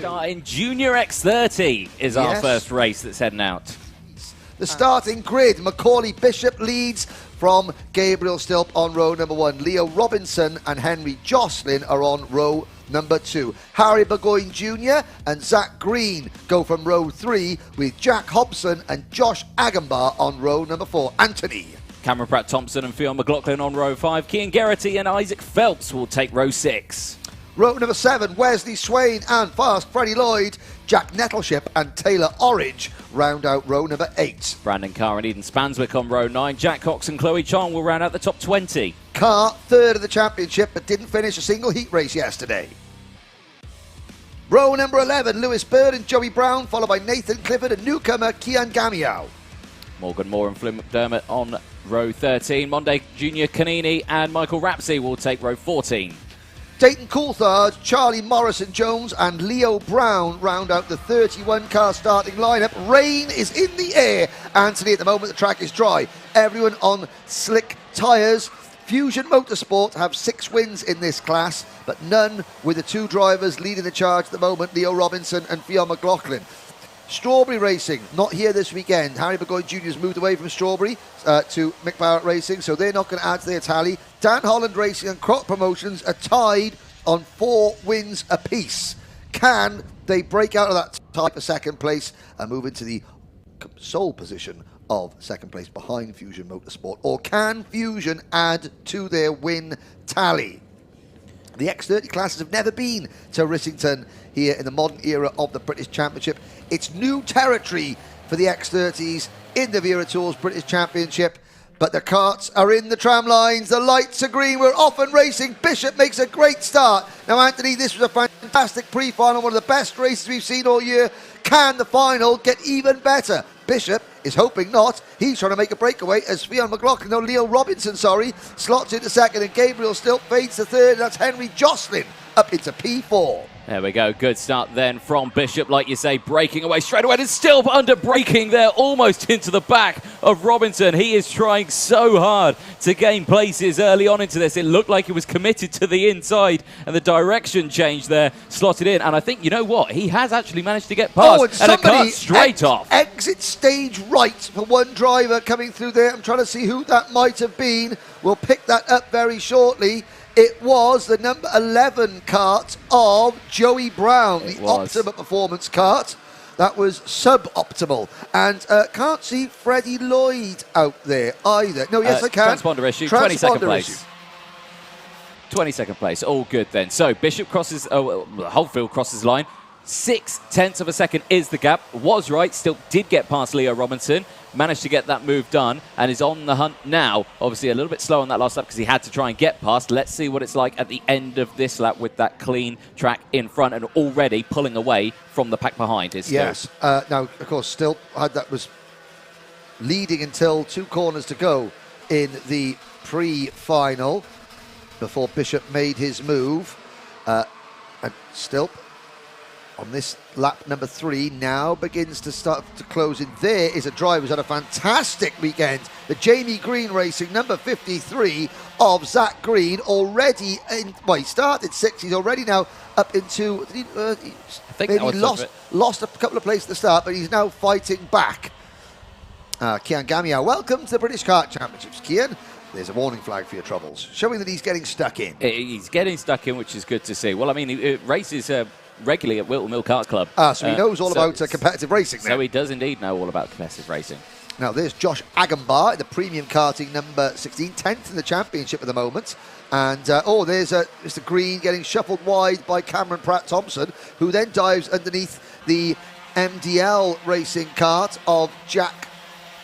Starting Junior X30 is our first race that's heading out. The starting grid, Macaulay Bishop leads from Gabriel Stilp on row number 1. Leo Robinson and Henry Jocelyn are on row number 2. Harry Burgoyne Jr. and Zach Green go from row 3 with Jack Hobson and Josh Agambar on row number 4. Anthony. Cameron Pratt-Thompson and Fionn McLaughlin on row 5. Cian Geraghty and Isaac Phelps will take row 6. Row number 7, Wesley Swain and Fast Freddie Lloyd. Jack Nettleship and Taylor Orridge round out row number 8. Brandon Carr and Eden Spanswick on row 9. Jack Cox and Chloe Chong will round out the top 20. Carr, third of the championship, but didn't finish a single heat race yesterday. Row number 11, Lewis Bird and Joey Brown, followed by Nathan Clifford and newcomer Kian Gamiao. Morgan Moore and Flynn McDermott on row 13. Monday Junior Canini and Michael Rapsey will take row 14. Dayton Coulthard, Charlie Morrison-Jones and Leo Brown round out the 31-car starting lineup. Rain is in the air, Anthony. At the moment, the track is dry. Everyone on slick tyres. Fusion Motorsport have 6 wins in this class, but none with the 2 drivers leading the charge at the moment, Leo Robinson and Fionn McLaughlin. Strawberry Racing, not here this weekend. Harry Burgoyne Jr. has moved away from Strawberry to Mick Barrett Racing, so they're not going to add to their tally. Dan Holland Racing and Croc Promotions are tied on 4 wins apiece. Can they break out of that tie for second place and move into the sole position of second place behind Fusion Motorsport? Or can Fusion add to their win tally? The X30 classes have never been to Rissington here in the modern era of the British Championship. It's new territory for the X30s in the Wera Tours British Championship. But the karts are in the tram lines. The lights are green. We're off and racing. Bishop makes a great start. Now, Anthony, this was a fantastic pre-final, one of the best races we've seen all year. Can the final get even better? Bishop is hoping not. He's trying to make a breakaway as Leo Robinson, slots into second, and Gabriel Stilp fades to third. That's Henry Jocelyn up into P4. There we go. Good start then from Bishop, like you say, breaking away straight away. And Stilp under braking there, almost into the back of Robinson. He is trying so hard to gain places early on into this. It looked like he was committed to the inside, and the direction change there slotted in. And I think, you know what? He has actually managed to get past and a cut straight off. Exit stage right for one driver coming through there. I'm trying to see who that might have been. We'll pick that up very shortly. It was the number 11 kart of Joey Brown, the Optima Performance kart. That was suboptimal. And can't see Freddie Lloyd out there either. No, yes, I can. Transponder issue, 22nd place. 22nd place, all good then. So Bishop crosses, the whole field crosses line. 0.6 of a second is the gap. Was right, still did get past Leo Robinson. Managed to get that move done and is on the hunt now. Obviously a little bit slow on that last lap because he had to try and get past. Let's see what it's like at the end of this lap with that clean track in front and already pulling away from the pack behind. Yes. Now, of course, still that was leading until 2 corners to go in the pre-final before Bishop made his move. And Stilp on this lap number 3 now begins to start to close in. There is a driver who's had a fantastic weekend. The Jamie Green Racing number 53 of Zach Green, already in, well, he started 6th. He's already now up into, I think maybe lost a couple of places at the start, but he's now fighting back. Kian Gamiao, welcome to the British Kart Championships, Kian. There's a warning flag for your troubles, showing that he's getting stuck in. He's getting stuck in, which is good to see. Well, I mean, he races regularly at Wilton Mill Kart Club. So he knows all about competitive racing now. So he does indeed know all about competitive racing. Now there's Josh Agambar in the premium karting number 16, 10th in the championship at the moment. And there's Mr. Green getting shuffled wide by Cameron Pratt-Thompson, who then dives underneath the MDL racing kart of Jack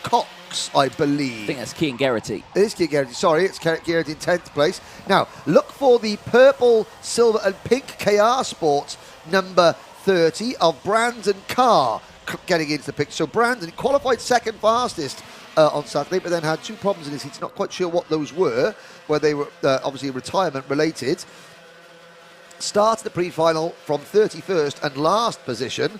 Cox, I believe. I think that's Cian Geraghty. It is Cian Geraghty, sorry, it's Geraghty in 10th place. Now, look for the purple, silver and pink KR Sports number 30 of Brandon Carr getting into the picture. So Brandon qualified second fastest on Saturday, but then had 2 problems in his heat. Not quite sure what those were, where they were obviously retirement related. Started the pre-final from 31st and last position,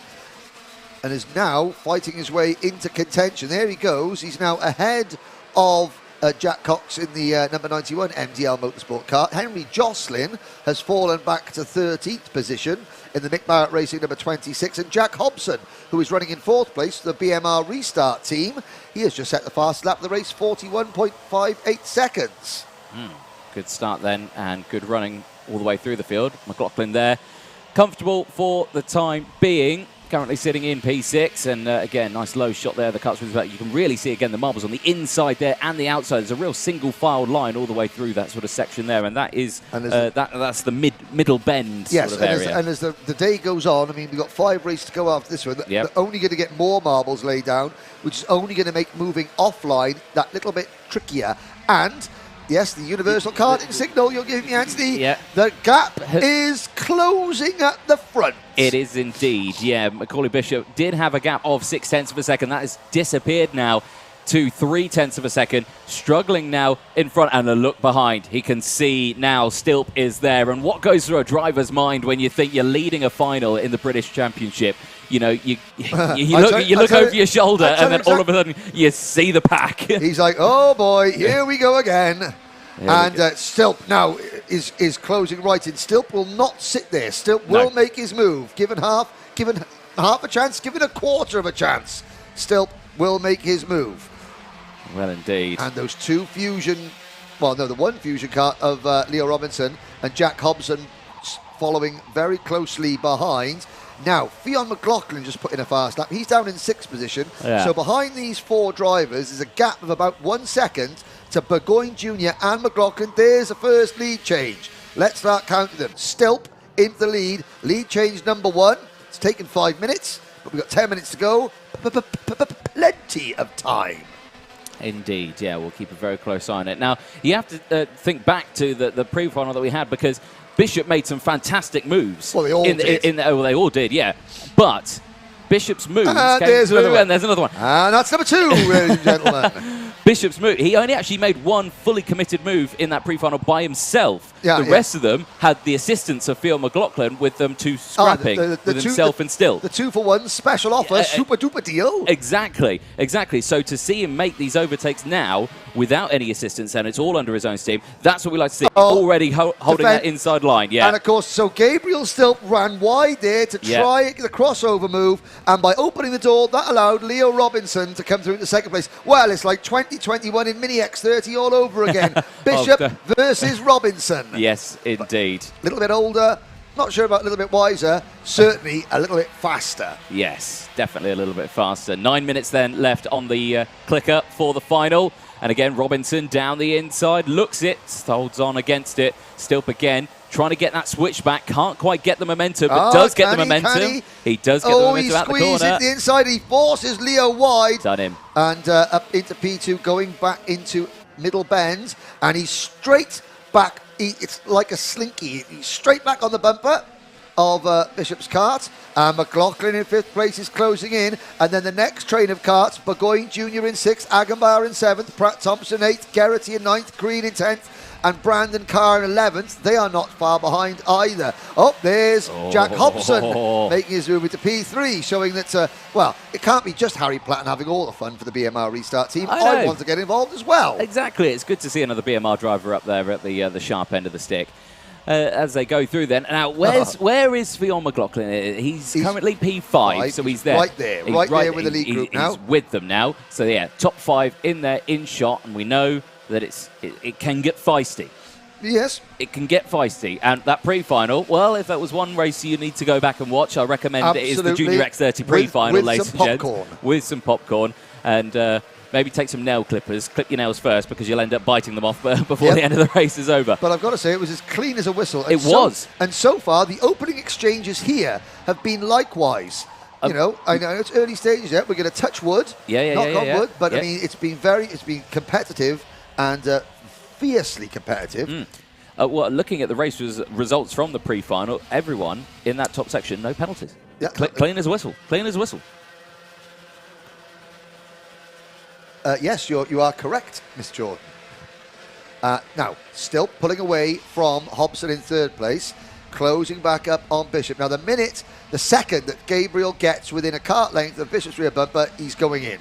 and is now fighting his way into contention. There he goes. He's now ahead of Jack Cox in the number 91 MDL Motorsport kart. Henry Jocelyn has fallen back to 13th position in the Mick Barrett Racing number 26. And Jack Hobson, who is running in 4th place for the BMR Restart team. He has just set the fastest lap of the race, 41.58 seconds. Good start then, and good running all the way through the field. McLaughlin there, comfortable for the time being. Currently sitting in P6, and again, nice low shot there. The Cotswolds, you can really see again the marbles on the inside there and the outside. There's a real single-filed line all the way through that sort of section there, and that is that's the middle bend yes, sort of area. And as the day goes on, I mean, we've got 5 races to go after this one. Yep. They're only going to get more marbles laid down, which is only going to make moving offline that little bit trickier. And yes, the universal karting signal you're giving me, Anthony. Yeah. The gap is closing at the front. It is indeed, yeah. Macaulay Bishop did have a gap of 0.6 of a second. That has disappeared now to 0.3 of a second. Struggling now in front, and a look behind. He can see now Stilp is there. And what goes through a driver's mind when you think you're leading a final in the British Championship? You know, you look over your shoulder, and then all of a sudden you see the pack. He's like, oh boy, here we go again. And Stilp now is closing right in. Stilp will not sit there. Stilp will make his move. Given half a chance, given a quarter of a chance, Stilp will make his move. Well, indeed. And those two Fusion, well, no, the one Fusion car of Leo Robinson and Jack Hobson following very closely behind. Now, Fionn McLaughlin just put in a fast lap. He's down in 6th position. Yeah. So behind these 4 drivers is a gap of about 1 second to Burgoyne Jr. and McLaughlin. There's a first lead change. Let's start counting them. Stilp into the lead. Lead change number 1. It's taken 5 minutes, but we've got 10 minutes to go. Plenty of time. Indeed, yeah, we'll keep a very close eye on it. Now, you have to think back to the pre-final that we had, because Bishop made some fantastic moves. Well, they all did. Well, they all did, yeah. But Bishop's moves came through, and there's another one. And that's number 2, ladies and gentlemen. Bishop's move, he only actually made one fully committed move in that pre-final by himself. The rest of them had the assistance of Fionn McLaughlin with them two scrapping with himself and Still. The 2-for-1 special offer, super duper deal. Exactly. So to see him make these overtakes now without any assistance, and it's all under his own steam, that's what we like to see. Already holding that inside line, yeah. And of course, so Gabriel Stilp ran wide there to try the crossover move, and by opening the door, that allowed Leo Robinson to come through into 2nd place. Well, it's like 2021 in Mini X30 all over again. Bishop versus Robinson. Yes, indeed. A little bit older, not sure about a little bit wiser, certainly a little bit faster. Yes, definitely a little bit faster. 9 minutes then left on the clicker for the final. And again, Robinson down the inside, looks it, holds on against it. Stilp again, trying to get that switch back. Can't quite get the momentum, but does get the momentum. He does get the momentum out the corner. He squeezes it the inside. He forces Leo wide. Done him. And up into P2, going back into middle bends. And he's straight back. It's like a slinky. He's straight back on the bumper of Bishop's kart. And McLaughlin in 5th place is closing in. And then the next train of karts, Burgoyne Jr. in 6th, Agambar in 7th, Pratt Thompson 8th, Gerrity in 9th, Green in 10th, and Brandon Carr in 11th. They are not far behind either. Oh, there's Jack Hobson making his move into P3, showing that, well, it can't be just Harry Platten having all the fun for the BMR Restart team. I want to get involved as well. Exactly. It's good to see another BMR driver up there at the sharp end of the stick. As they go through then. Now, where is Fionn McLaughlin? He's currently P5, so he's there. Right there, right there with the lead group now. He's with them now. So, yeah, top 5 in there, in shot, and we know that it can get feisty. Yes. It can get feisty. And that pre-final, well, if that was one race you need to go back and watch, I recommend it is the Junior X30 pre-final, ladies and gents. With some popcorn. And maybe take some nail clippers, clip your nails first, because you'll end up biting them off before the end of the race is over. But I've got to say, it was as clean as a whistle. And it was. And so far, the opening exchanges here have been likewise. You know, I know it's early stages yet. We're going to touch wood, knock on wood. But I mean, it's been competitive and fiercely competitive. Well, looking at the race results from the pre-final, everyone in that top section, no penalties. Yeah. Clean as a whistle. Clean as a whistle. Yes, you are correct, Miss Jordan. Now, still pulling away from Hobson in 3rd place, closing back up on Bishop. Now, the second that Gabriel gets within a kart length of Bishop's rear bumper, he's going in.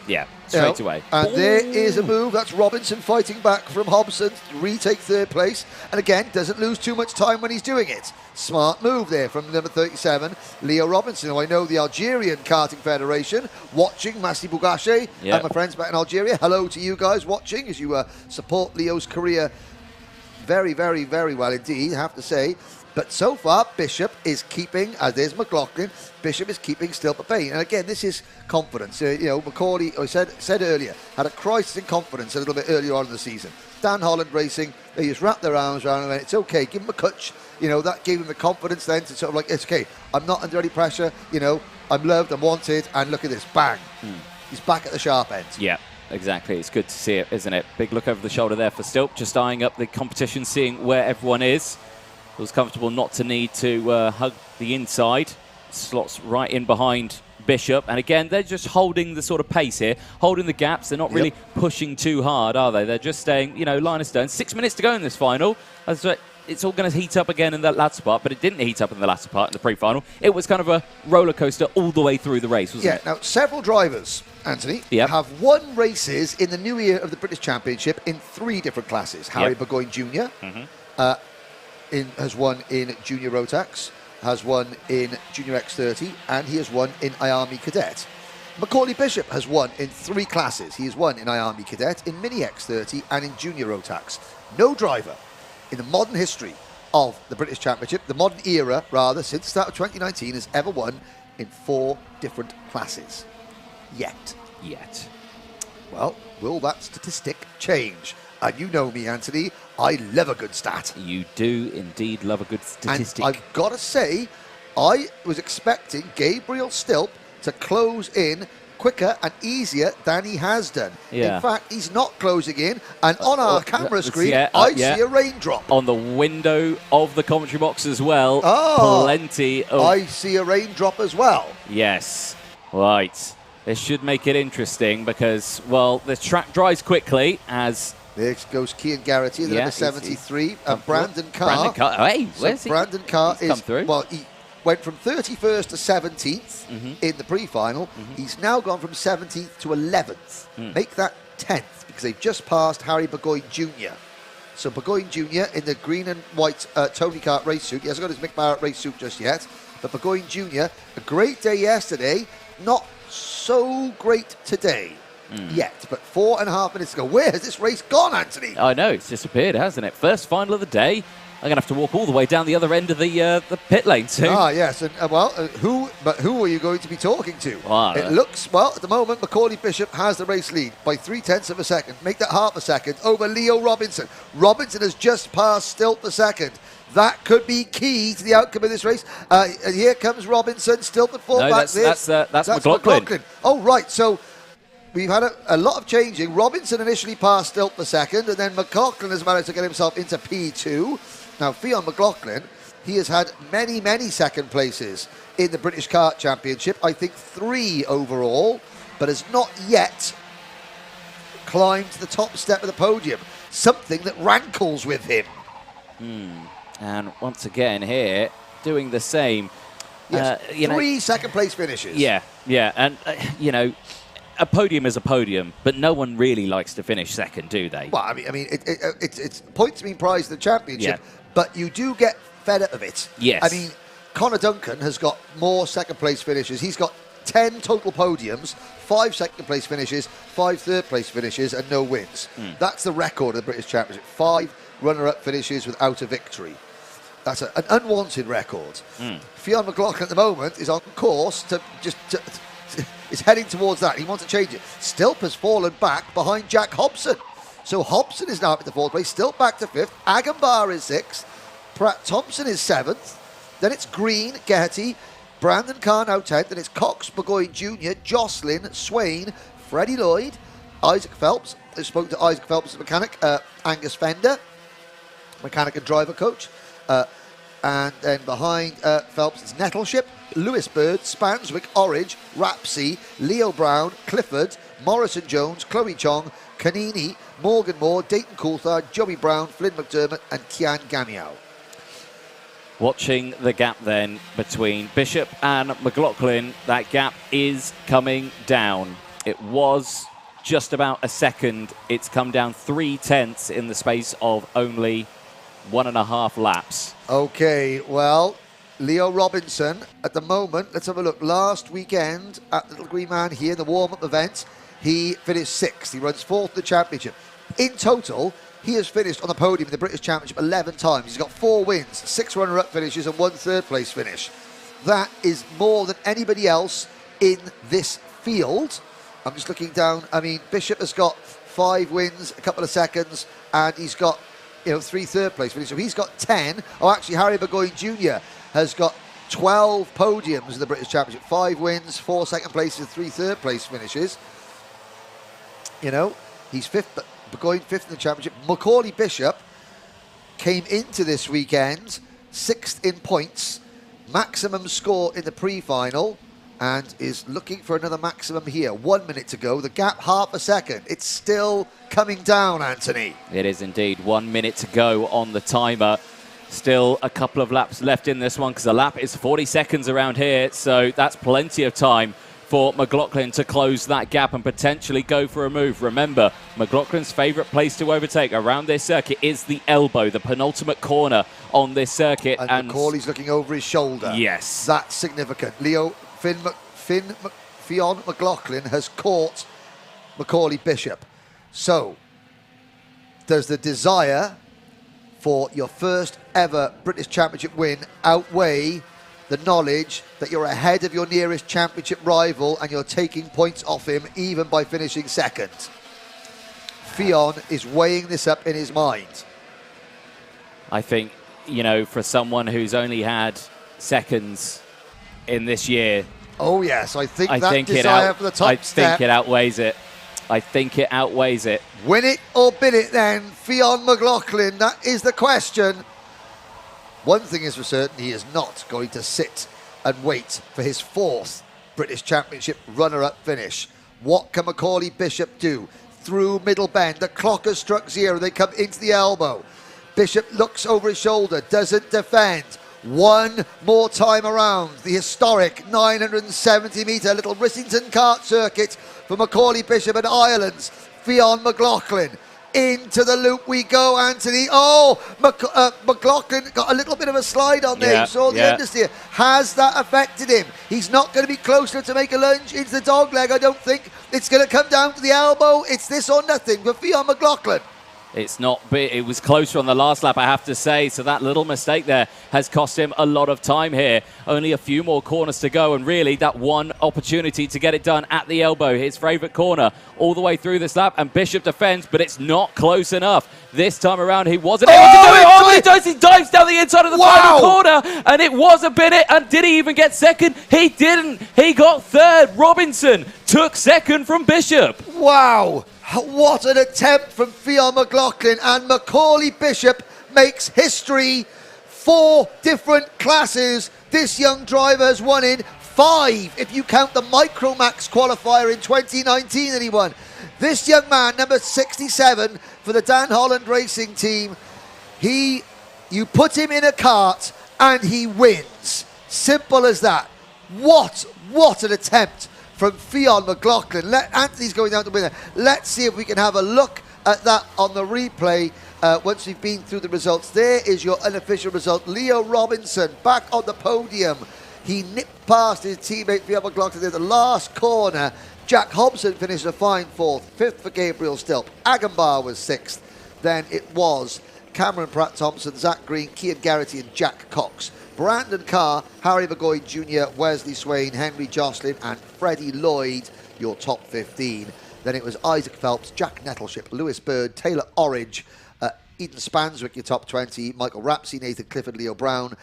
Yeah, straight away. And there is a move. That's Robinson fighting back from Hobson to retake third place. And again, doesn't lose too much time when he's doing it. Smart move there from number 37, Leo Robinson, who I know the Algerian Karting Federation watching, Masti Bougache, and my friends back in Algeria. Hello to you guys watching as you support Leo's career very, very, very well indeed, I have to say. But so far, Bishop is keeping, as there's McLaughlin, Bishop is keeping Stilp at bay. And again, this is confidence. Macaulay, I said earlier, had a crisis in confidence a little bit earlier on in the season. Dan Holland Racing, they just wrapped their arms around him and went, it's okay, give him a touch. That gave him the confidence then to sort of like, it's okay, I'm not under any pressure, I'm loved, I'm wanted, and look at this, bang. He's back at the sharp end. Yeah. Exactly. It's good to see it, isn't it? Big look over the shoulder there for Stilp, just eyeing up the competition, seeing where everyone is. Feels comfortable not to need to hug the inside. Slots right in behind Bishop. And again, they're just holding the sort of pace here, holding the gaps. They're not really pushing too hard, are they? They're just staying, line of stone. 6 minutes to go in this final. It's all going to heat up again in that latter part, but it didn't heat up in the latter part in the pre-final. It was kind of a roller coaster all the way through the race, wasn't it? Yeah, now several drivers, Anthony, have won races in the new year of the British Championship in 3 different classes. Harry Burgoyne Jr. Has won in Junior Rotax, has won in Junior X30, and he has won in IARMY Cadet. Macaulay Bishop has won in 3 classes. He has won in IARMY Cadet, in Mini X30, and in Junior Rotax. No driver in the modern history of the British Championship, the modern era, rather, since the start of 2019, has ever won in 4 different classes. Yet. Well, will that statistic change? And you know me, Anthony, I love a good stat. You do indeed love a good statistic. And I've got to say, I was expecting Gabriel Stilp to close in quicker and easier than he has done. In fact, he's not closing in, and on our camera screen, I see a raindrop. On the window of the commentary box as well, plenty of... I see a raindrop as well. Yes, right. This should make it interesting because, well, the track dries quickly as... There goes Cian Garrity, the number 73, and Brandon Carr. Brandon Carr, hey, where's he? Brandon Carr He's come through. Well, he went from 31st to 17th in the pre-final. He's now gone from 17th to 11th. Make that 10th because they've just passed Harry Burgoyne Jr. So Burgoyne Jr. in the green and white Tony Kart race suit. He hasn't got his Mick Barrett race suit just yet. But Burgoyne Jr., a great day yesterday, not so great today. Yet, but 4.5 minutes ago. Where has this race gone, Anthony? I know, it's disappeared, hasn't it? First final of the day. I'm going to have to walk all the way down the other end of the pit lane soon. Yes. And, who are you going to be talking to? It looks, well, at the moment, Macaulay Bishop has the race lead by 0.3 of a second. Make that half a second over Leo Robinson. Robinson has just passed Stilp a second. That could be key to the outcome of this race. And here comes Robinson, Stilp at full back. That's McLaughlin. Oh, right. So we've had a lot of changing. Robinson initially passed Stilp for second, and then McLaughlin has managed to get himself into P2. Now, Fionn McLaughlin, he has had many, many second places in the British Kart Championship. I think 3 overall, but has not yet climbed to the top step of the podium. Something that rankles with him. And once again here, doing the same. Yes, 3 second-place finishes. Yeah, and, a podium is a podium, but no one really likes to finish second, do they? Well, I mean, it's points being prized in the championship, but you do get fed up of it. Yes. I mean, Connor Duncan has got more second-place finishes. He's got 10 total podiums, 5 second-place finishes, 5 third-place finishes, and no wins. That's the record of the British Championship. 5 runner-up finishes without a victory. That's an unwanted record. Fionn McLaughlin at the moment is on course to is heading towards that. He wants to change it. Stilp has fallen back behind Jack Hobson. So Hobson is now up at the 4th place. Stilp back to 5th. Agambar is 6th. Pratt Thompson is 7th. Then it's Green, Geraghty, Brandon Carr now 10th. Then it's Cox, Burgoyne Jr., Jocelyn, Swain, Freddie Lloyd, Isaac Phelps. I spoke to Isaac Phelps' mechanic, Angus Fender, mechanic and driver coach. And then behind Phelps is Nettleship, Lewis Bird, Spanswick, Orridge, Rapsey, Leo Brown, Clifford, Morrison Jones, Chloe Chong, Canini, Morgan Moore, Dayton Coulthard, Joey Brown, Flynn McDermott and Kian Gamiao. Watching the gap then between Bishop and McLaughlin, that gap is coming down. It was just about a second. It's come down 3/10 in the space of only 1.5 laps. Okay, well, Leo Robinson, at the moment, let's have a look. Last weekend at the Little Green Man here in the warm-up event, he finished 6th. He runs 4th in the championship. In total, he has finished on the podium in the British Championship 11 times. He's got 4 wins, 6 runner-up finishes and 1 third-place finish. That is more than anybody else in this field. I'm just looking down. I mean, Bishop has got 5 wins, a couple of seconds, and he's got 3 third-place finishes. So he's got 10. Oh, actually, Harry Burgoyne Jr. has got 12 podiums in the British Championship. 5 wins, 4 second places, 3 third-place finishes. He's 5th, Burgoyne 5th in the championship. Macaulay Bishop came into this weekend 6th in points, maximum score in the pre-final, and is looking for another maximum here. 1 minute to go. The gap half a second. It's still coming down, Anthony. It is indeed. 1 minute to go on the timer. Still a couple of laps left in this one because the lap is 40 seconds around here. So that's plenty of time for McLaughlin to close that gap and potentially go for a move. Remember, McLaughlin's favourite place to overtake around this circuit is the elbow, the penultimate corner on this circuit. And Macaulay's looking over his shoulder. Yes. That's significant. Fionn McLaughlin has caught Macaulay Bishop. So, does the desire for your first ever British Championship win outweigh the knowledge that you're ahead of your nearest championship rival and you're taking points off him even by finishing second? Fionn is weighing this up in his mind. I think, for someone who's only had seconds in this year. Oh, yes. I think desire for the top step. I think it outweighs it. I think it outweighs it. Win it or bin it then, Fionn McLaughlin? That is the question. One thing is for certain, he is not going to sit and wait for his 4th British Championship runner-up finish. What can Macaulay Bishop do? Through middle bend, the clock has struck 0, they come into the elbow. Bishop looks over his shoulder, doesn't defend. One more time around the historic 970-metre Little Rissington Kart circuit for Macaulay Bishop and Ireland's Fionn McLaughlin. Into the loop we go, Anthony. Oh, McLaughlin got a little bit of a slide on there. You saw the understeer. Has that affected him? He's not going to be close enough to make a lunge into the dog leg, I don't think. It's going to come down to the elbow. It's this or nothing for Fionn McLaughlin. It's not big. It was closer on the last lap, I have to say. So that little mistake there has cost him a lot of time here. Only a few more corners to go. And really, that one opportunity to get it done at the elbow, his favourite corner, all the way through this lap. And Bishop defends, but it's not close enough. This time around, he wasn't able to do it. Oh, he does. He dives down the inside of the final corner. And it was a Beaudette. And did he even get second? He didn't. He got 3rd. Robinson took 2nd from Bishop. Wow. What an attempt from Fionn McLaughlin, and Macaulay Bishop makes history. 4 different classes this young driver has won in, 5 if you count the Micromax qualifier in 2019 that he won. This young man, number 67 for the Dan Holland Racing team, you put him in a kart and he wins. Simple as that. What an attempt from Fionn McLaughlin. Anthony's going down to win there. Let's see if we can have a look at that on the replay once we've been through the results. There is your unofficial result. Leo Robinson back on the podium. He nipped past his teammate Fionn McLaughlin at the last corner. Jack Hobson finished a fine 4th. 5th for Gabriel Stilp. Agambar was 6th. Then it was Cameron Pratt-Thompson, Zach Green, Cian Garrity and Jack Cox. Brandon Carr, Harry Burgoyne Jr., Wesley Swain, Henry Jocelyn and Freddie Lloyd, your top 15. Then it was Isaac Phelps, Jack Nettleship, Lewis Bird, Taylor Orridge, Eden Spanswick, your top 20, Michael Rapsey, Nathan Clifford, Leo Brown.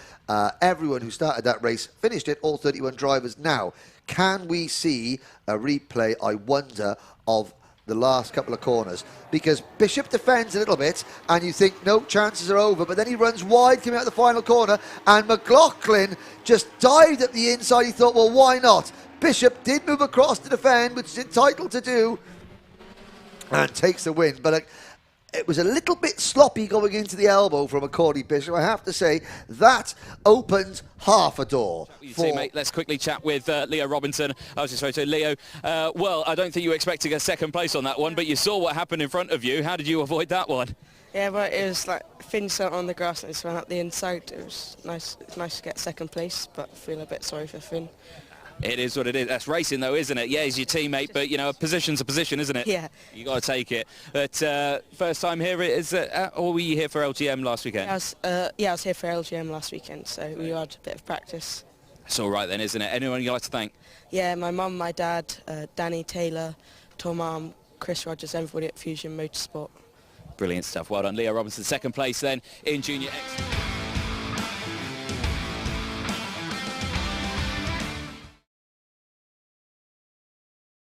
Everyone who started that race finished it, all 31 drivers. Now, can we see a replay, I wonder, of the last couple of corners? Because Bishop defends a little bit and you think no, chances are over, but then he runs wide coming out the final corner and McLaughlin just dived at the inside. He thought, well, why not? Bishop did move across to defend, which is entitled to do, and takes the win. But It was a little bit sloppy going into the elbow from a Cordy Bishop. I have to say, that opened half a door. Teammate, let's quickly chat with Leo Robinson. I was just going to say, Leo, well, I don't think you were expecting a second place on that one, but you saw what happened in front of you. How did you avoid that one? Yeah, but it was like Finn sat on the grass and just went up the inside. It was nice. It's nice to get second place, but I feel a bit sorry for Finn. It is what it is. That's racing, though, isn't it? Yeah, he's your teammate, but, you know, a position's a position, isn't it? Yeah. You got to take it. But first time here, or were you here for LGM last weekend? I was here for LGM last weekend, so we had a bit of practice. That's all right then, isn't it? Anyone you'd like to thank? Yeah, my mum, my dad, Danny Taylor, Tom Arm, Chris Rogers, everybody at Fusion Motorsport. Brilliant stuff. Well done. Leo Robinson, second place then in Junior X.